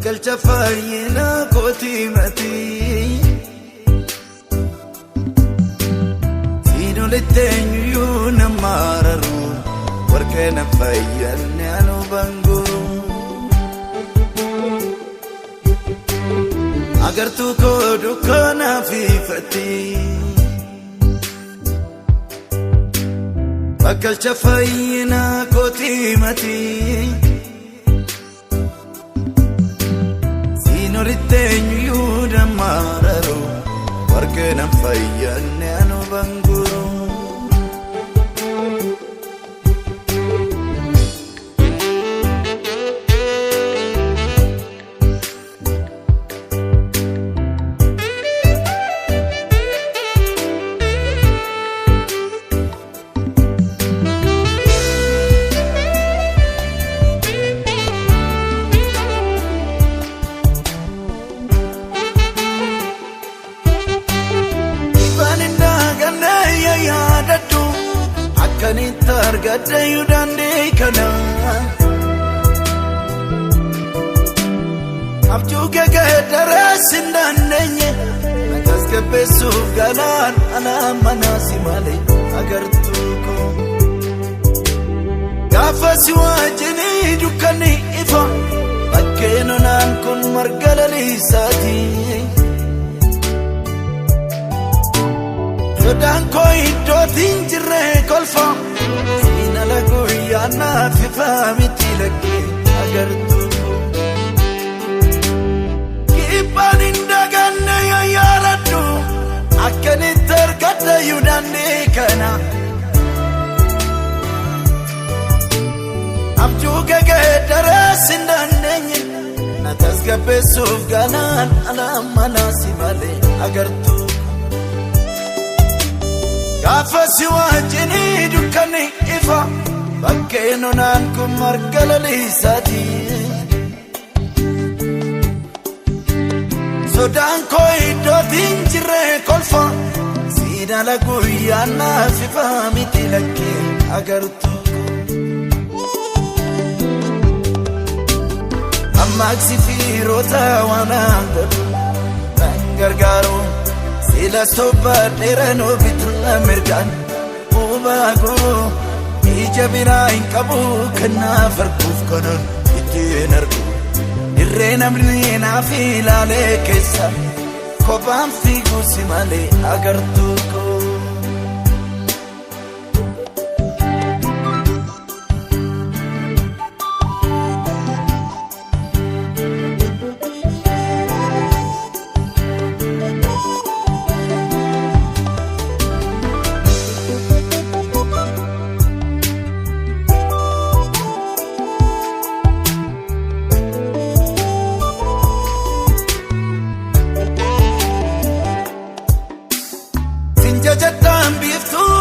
Bakkalcha fayyina kootii matii Siinolitti eenyuyyuu nama araru Warqeena fayyanne anu banguru Agartuu koo dukkanaa fi fatii Bakkalcha fayyina kootii matii Siinolitti eenyuyyuu nama araru Warqeena fayyanne anu banguru Kanita argate yudande kana Abjuge gedare sindanenye Nagaske besu galan ana manasi male agartuko Gafasi wajini dukani ifa Bakkeno nan kun margalali sati Sodan koi dotin jirre kolfa Sina lagu yana fifa miti lagi agartu Kipan indaganne ya yaradu Akkani tergata yudande kana Abjuge gedare sindanenye Natasga besuf galan ala manasi male agartu Gafasi wajini dukani ifa Bakkeno nan kun margalali sati Sodan koi dotin jirre kolfa Sina lagu yana fifa miti lagi agartu Ammaksi firota wana godu Nangargaro Sila sobat nerano bitla mergan Ubago Ijabina inkabu kana farkuf kanan Itienargu Irrena mlina fila lekesa Kobam figu simale agartuko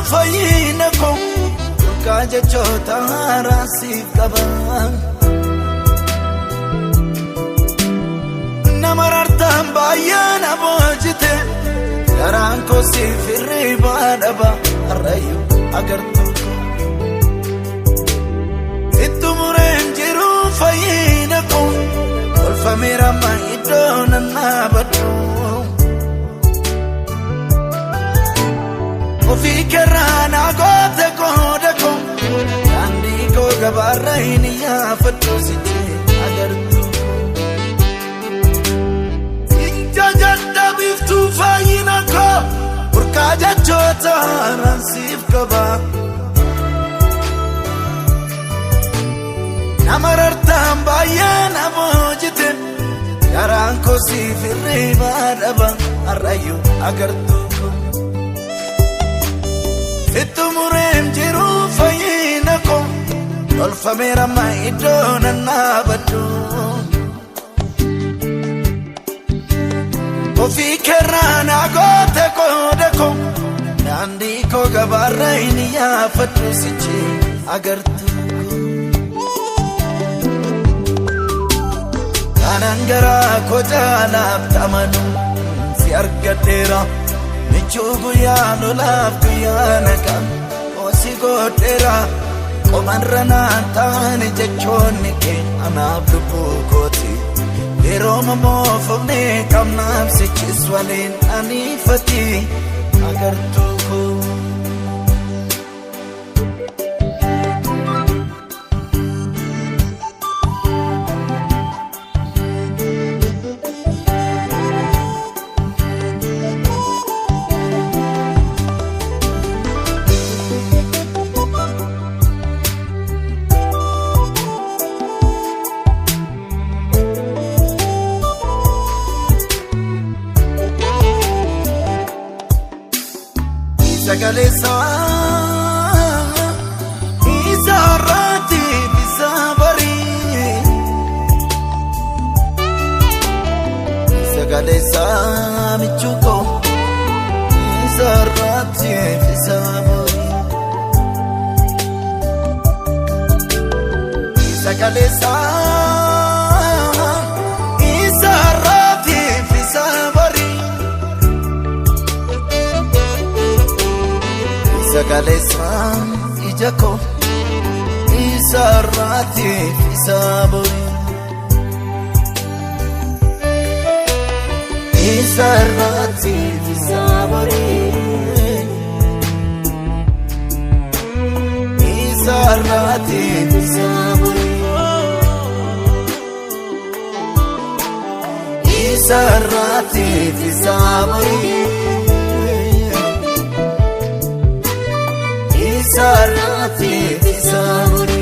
Fayyina ko Kaja chota rasif kabang Namarartan bayan abojite Yaran ko sifirri badaba Arrayu agartuko Ittu murem jiru fayyina ko Ulfa mira maidona nabadu Ofi kerana gote kodako Andi ko gabarra iniya fatu sije agartu Inja jadda biftu fayina ko Urkaja chota ransif kaba Namarartan bayan abojite Yaran ko sifirri badaba Arrayu agartu Ittu murem jiru fayyina ko Olfa mera maidona nabadu Ofi kerana gote kodako Nandi ko gabarra iniya fatu siche agartu Kanangara ko jalab tamanu Si argadera Michugu ya lolaf ya nakam Osi godera Koman rana tani jechoni ke Anab lupu koti Yeroma mofne kamnam se chiswalen anifati agar tuko Sagalesa izarati bisabari Sagalesa michuko izarati bisabari Sagalesa izarati bisabari Sagalesa ijako isarati isabori Isarati isabori Isarati isabori Isarati isabori Sarati Sarati